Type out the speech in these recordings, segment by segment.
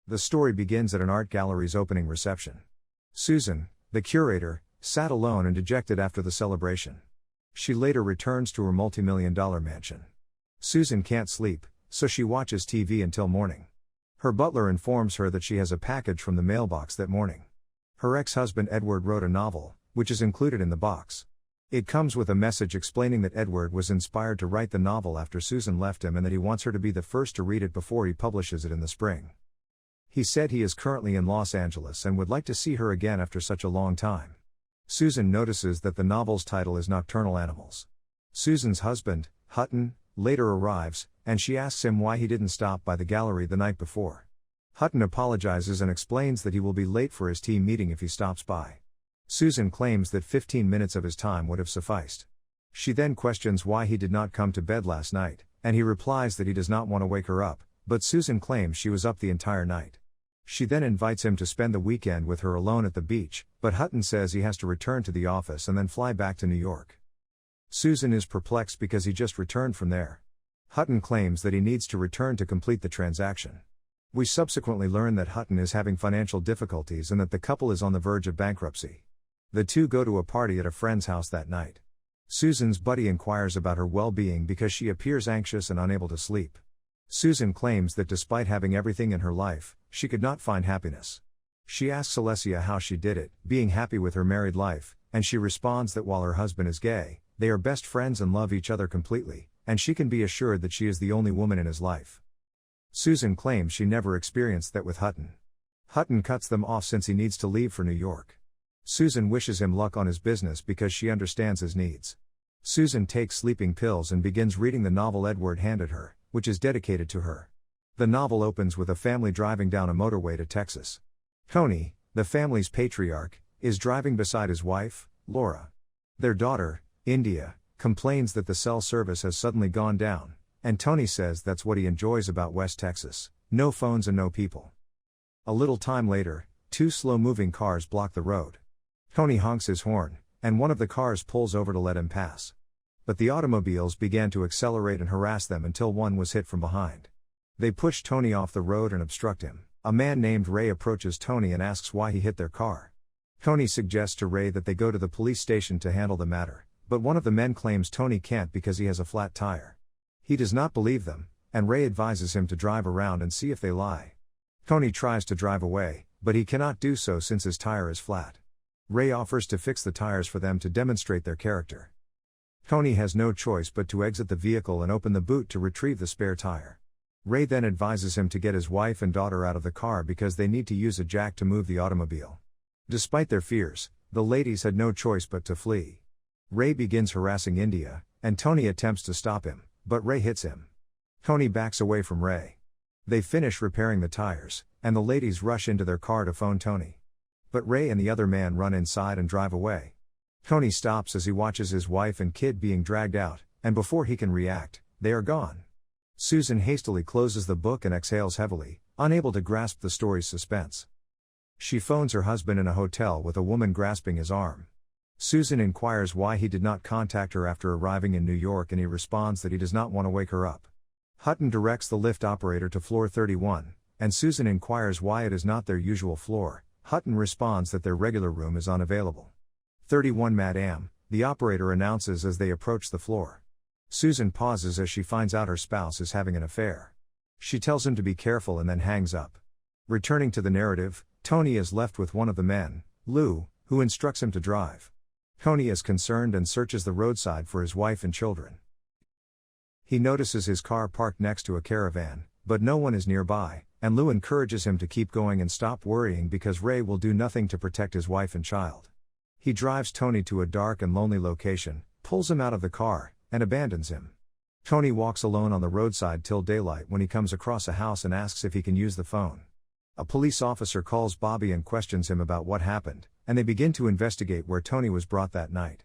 The story begins at an art gallery's opening reception. Susan, the curator, sat alone and dejected after the celebration. She later returns to her multi-million-dollar mansion. Susan can't sleep, so she watches TV until morning. Her butler informs her that she has a package from the mailbox that morning. Her ex-husband Edward wrote a novel, which is included in the box. It comes with a message explaining that Edward was inspired to write the novel after Susan left him and that he wants her to be the first to read it before he publishes it in the spring. He said he is currently in Los Angeles and would like to see her again after such a long time. Susan notices that the novel's title is Nocturnal Animals. Susan's husband, Hutton, later arrives, and she asks him why he didn't stop by the gallery the night before. Hutton apologizes and explains that he will be late for his team meeting if he stops by. Susan claims that 15 minutes of his time would have sufficed. She then questions why he did not come to bed last night, and he replies that he does not want to wake her up, but Susan claims she was up the entire night. She then invites him to spend the weekend with her alone at the beach, but Hutton says he has to return to the office and then fly back to New York. Susan is perplexed because he just returned from there. Hutton claims that he needs to return to complete the transaction. We subsequently learn that Hutton is having financial difficulties and that the couple is on the verge of bankruptcy. The two go to a party at a friend's house that night. Susan's buddy inquires about her well-being because she appears anxious and unable to sleep. Susan claims that despite having everything in her life, she could not find happiness. She asks Alessia how she did it, being happy with her married life, and she responds that while her husband is gay, they are best friends and love each other completely, and she can be assured that she is the only woman in his life. Susan claims she never experienced that with Hutton. Hutton cuts them off since he needs to leave for New York. Susan wishes him luck on his business because she understands his needs. Susan takes sleeping pills and begins reading the novel Edward handed her, which is dedicated to her. The novel opens with a family driving down a motorway to Texas. Tony, the family's patriarch, is driving beside his wife, Laura. Their daughter, India, complains that the cell service has suddenly gone down, and Tony says that's what he enjoys about West Texas: no phones and no people. A little time later, two slow-moving cars block the road. Tony honks his horn, and one of the cars pulls over to let him pass. But the automobiles began to accelerate and harass them until one was hit from behind. They push Tony off the road and obstruct him. A man named Ray approaches Tony and asks why he hit their car. Tony suggests to Ray that they go to the police station to handle the matter, but one of the men claims Tony can't because he has a flat tire. He does not believe them, and Ray advises him to drive around and see if they lie. Tony tries to drive away, but he cannot do so since his tire is flat. Ray offers to fix the tires for them to demonstrate their character. Tony has no choice but to exit the vehicle and open the boot to retrieve the spare tire. Ray then advises him to get his wife and daughter out of the car because they need to use a jack to move the automobile. Despite their fears, the ladies had no choice but to flee. Ray begins harassing India, and Tony attempts to stop him, but Ray hits him. Tony backs away from Ray. They finish repairing the tires, and the ladies rush into their car to phone Tony. But Ray and the other man run inside and drive away. Tony stops as he watches his wife and kid being dragged out, and before he can react, they are gone. Susan hastily closes the book and exhales heavily, unable to grasp the story's suspense. She phones her husband in a hotel with a woman grasping his arm. Susan inquires why he did not contact her after arriving in New York, and he responds that he does not want to wake her up. Hutton directs the lift operator to floor 31, and Susan inquires why it is not their usual floor. Hutton responds that their regular room is unavailable. 31 Madame, the operator announces as they approach the floor. Susan pauses as she finds out her spouse is having an affair. She tells him to be careful and then hangs up. Returning to the narrative, Tony is left with one of the men, Lou, who instructs him to drive. Tony is concerned and searches the roadside for his wife and children. He notices his car parked next to a caravan, but no one is nearby, and Lou encourages him to keep going and stop worrying because Ray will do nothing to protect his wife and child. He drives Tony to a dark and lonely location, pulls him out of the car, and abandons him. Tony walks alone on the roadside till daylight when he comes across a house and asks if he can use the phone. A police officer calls Bobby and questions him about what happened, and they begin to investigate where Tony was brought that night.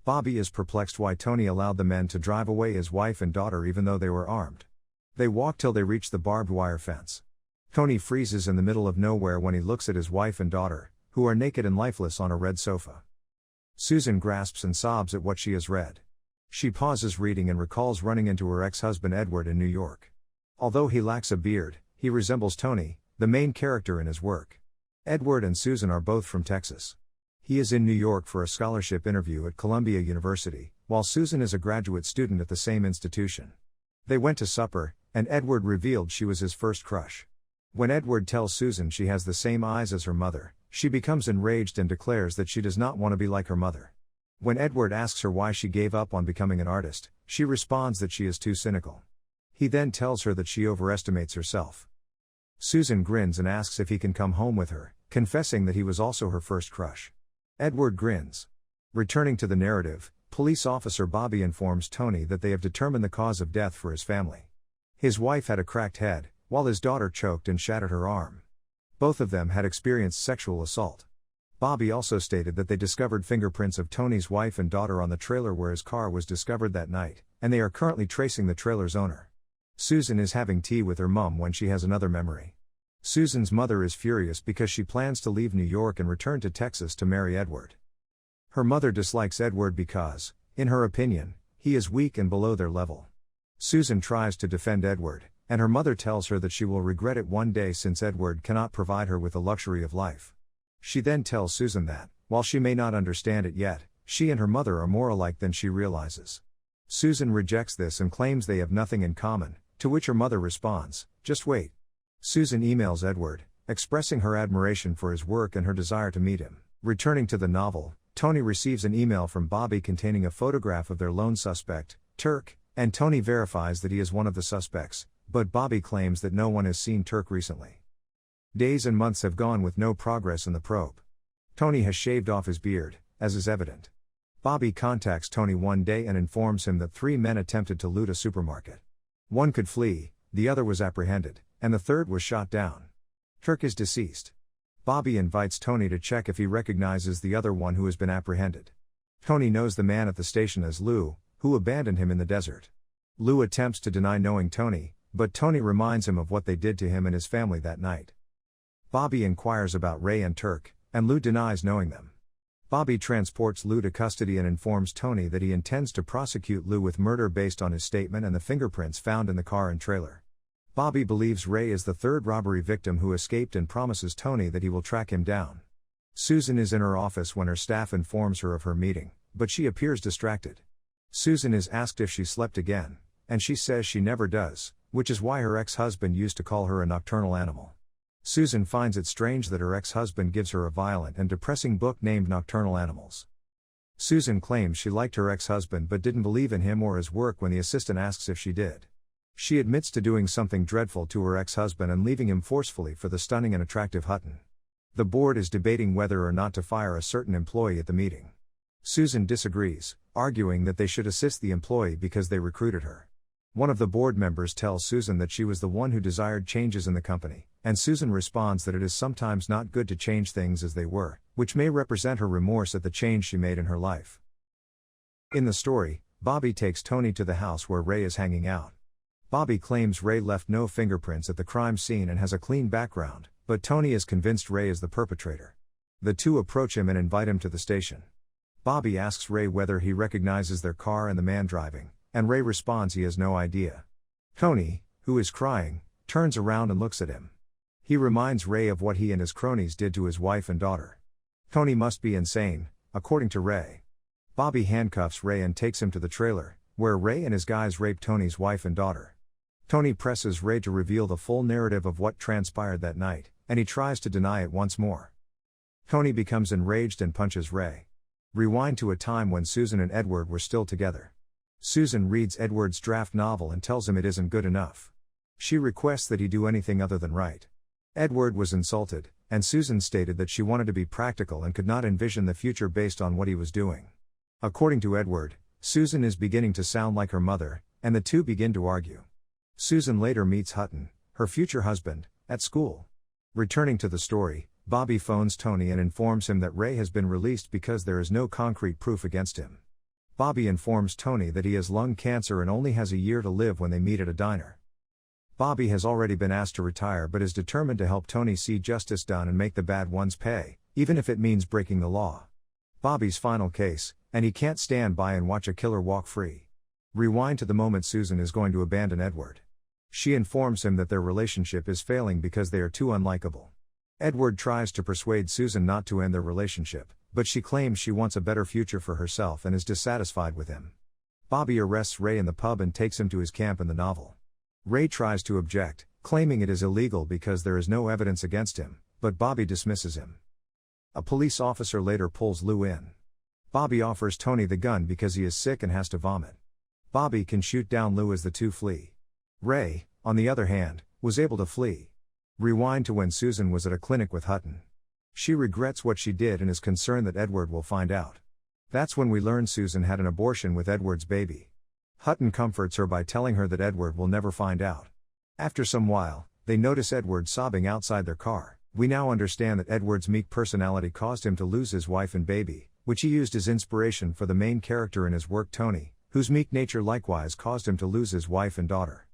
Bobby is perplexed why Tony allowed the men to drive away his wife and daughter even though they were armed. They walk till they reach the barbed wire fence. Tony freezes in the middle of nowhere when he looks at his wife and daughter, who are naked and lifeless on a red sofa. Susan grasps and sobs at what she has read. She pauses reading and recalls running into her ex-husband Edward in New York. Although he lacks a beard, he resembles Tony, the main character in his work. Edward and Susan are both from Texas. He is in New York for a scholarship interview at Columbia University, while Susan is a graduate student at the same institution. They went to supper, and Edward revealed she was his first crush. When Edward tells Susan she has the same eyes as her mother, she becomes enraged and declares that she does not want to be like her mother. When Edward asks her why she gave up on becoming an artist, she responds that she is too cynical. He then tells her that she overestimates herself. Susan grins and asks if he can come home with her, confessing that he was also her first crush. Edward grins. Returning to the narrative, police officer Bobby informs Tony that they have determined the cause of death for his family. His wife had a cracked head, while his daughter choked and shattered her arm. Both of them had experienced sexual assault. Bobby also stated that they discovered fingerprints of Tony's wife and daughter on the trailer where his car was discovered that night, and they are currently tracing the trailer's owner. Susan is having tea with her mom when she has another memory. Susan's mother is furious because she plans to leave New York and return to Texas to marry Edward. Her mother dislikes Edward because, in her opinion, he is weak and below their level. Susan tries to defend Edward, and her mother tells her that she will regret it one day since Edward cannot provide her with the luxury of life. She then tells Susan that, while she may not understand it yet, she and her mother are more alike than she realizes. Susan rejects this and claims they have nothing in common, to which her mother responds, "Just wait." Susan emails Edward, expressing her admiration for his work and her desire to meet him. Returning to the novel, Tony receives an email from Bobby containing a photograph of their lone suspect, Turk, and Tony verifies that he is one of the suspects, but Bobby claims that no one has seen Turk recently. Days and months have gone with no progress in the probe. Tony has shaved off his beard, as is evident. Bobby contacts Tony one day and informs him that 3 men attempted to loot a supermarket. One could flee, the other was apprehended, and the third was shot down. Turk is deceased. Bobby invites Tony to check if he recognizes the other one who has been apprehended. Tony knows the man at the station as Lou, who abandoned him in the desert. Lou attempts to deny knowing Tony, but Tony reminds him of what they did to him and his family that night. Bobby inquires about Ray and Turk, and Lou denies knowing them. Bobby transports Lou to custody and informs Tony that he intends to prosecute Lou with murder based on his statement and the fingerprints found in the car and trailer. Bobby believes Ray is the third robbery victim who escaped and promises Tony that he will track him down. Susan is in her office when her staff informs her of her meeting, but she appears distracted. Susan is asked if she slept again, and she says she never does, which is why her ex-husband used to call her a nocturnal animal. Susan finds it strange that her ex-husband gives her a violent and depressing book named Nocturnal Animals. Susan claims she liked her ex-husband but didn't believe in him or his work when the assistant asks if she did. She admits to doing something dreadful to her ex-husband and leaving him forcefully for the stunning and attractive Hutton. The board is debating whether or not to fire a certain employee at the meeting. Susan disagrees, arguing that they should assist the employee because they recruited her. One of the board members tells Susan that she was the one who desired changes in the company, and Susan responds that it is sometimes not good to change things as they were, which may represent her remorse at the change she made in her life. In the story, Bobby takes Tony to the house where Ray is hanging out. Bobby claims Ray left no fingerprints at the crime scene and has a clean background, but Tony is convinced Ray is the perpetrator. The two approach him and invite him to the station. Bobby asks Ray whether he recognizes their car and the man driving, and Ray responds he has no idea. Tony, who is crying, turns around and looks at him. He reminds Ray of what he and his cronies did to his wife and daughter. Tony must be insane, according to Ray. Bobby handcuffs Ray and takes him to the trailer, where Ray and his guys rape Tony's wife and daughter. Tony presses Ray to reveal the full narrative of what transpired that night, and he tries to deny it once more. Tony becomes enraged and punches Ray. Rewind to a time when Susan and Edward were still together. Susan reads Edward's draft novel and tells him it isn't good enough. She requests that he do anything other than write. Edward was insulted, and Susan stated that she wanted to be practical and could not envision the future based on what he was doing. According to Edward, Susan is beginning to sound like her mother, and the two begin to argue. Susan later meets Hutton, her future husband, at school. Returning to the story, Bobby phones Tony and informs him that Ray has been released because there is no concrete proof against him. Bobby informs Tony that he has lung cancer and only has a year to live when they meet at a diner. Bobby has already been asked to retire but is determined to help Tony see justice done and make the bad ones pay, even if it means breaking the law. Bobby's final case, and he can't stand by and watch a killer walk free. Rewind to the moment Susan is going to abandon Edward. She informs him that their relationship is failing because they are too unlikable. Edward tries to persuade Susan not to end their relationship, but she claims she wants a better future for herself and is dissatisfied with him. Bobby arrests Ray in the pub and takes him to his camp in the novel. Ray tries to object, claiming it is illegal because there is no evidence against him, but Bobby dismisses him. A police officer later pulls Lou in. Bobby offers Tony the gun because he is sick and has to vomit. Bobby can shoot down Lou as the two flee. Ray, on the other hand, was able to flee. Rewind to when Susan was at a clinic with Hutton. She regrets what she did and is concerned that Edward will find out. That's when we learn Susan had an abortion with Edward's baby. Hutton comforts her by telling her that Edward will never find out. After some while, they notice Edward sobbing outside their car. We now understand that Edward's meek personality caused him to lose his wife and baby, which he used as inspiration for the main character in his work Tony, whose meek nature likewise caused him to lose his wife and daughter.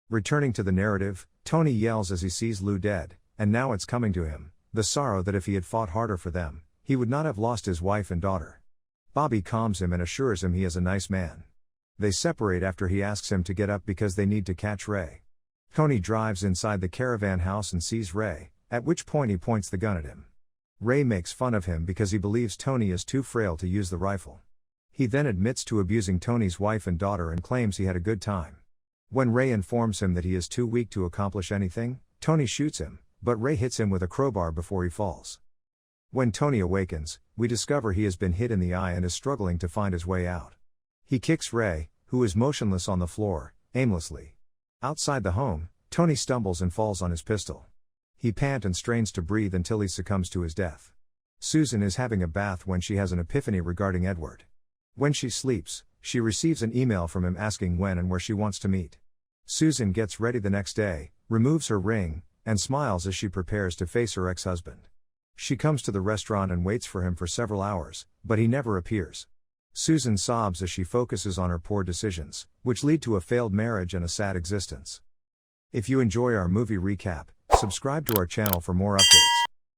Returning to the narrative, Tony yells as he sees Lou dead, and now it's coming to him, the sorrow that if he had fought harder for them, he would not have lost his wife and daughter. Bobby calms him and assures him he is a nice man. They separate after he asks him to get up because they need to catch Ray. Tony drives inside the caravan house and sees Ray, at which point he points the gun at him. Ray makes fun of him because he believes Tony is too frail to use the rifle. He then admits to abusing Tony's wife and daughter and claims he had a good time. When Ray informs him that he is too weak to accomplish anything, Tony shoots him, but Ray hits him with a crowbar before he falls. When Tony awakens, we discover he has been hit in the eye and is struggling to find his way out. He kicks Ray, who is motionless on the floor, aimlessly. Outside the home, Tony stumbles and falls on his pistol. He pants and strains to breathe until he succumbs to his death. Susan is having a bath when she has an epiphany regarding Edward. When she sleeps, she receives an email from him asking when and where she wants to meet. Susan gets ready the next day, removes her ring, and smiles as she prepares to face her ex-husband. She comes to the restaurant and waits for him for several hours, but he never appears. Susan sobs as she focuses on her poor decisions, which lead to a failed marriage and a sad existence. If you enjoy our movie recap, subscribe to our channel for more updates.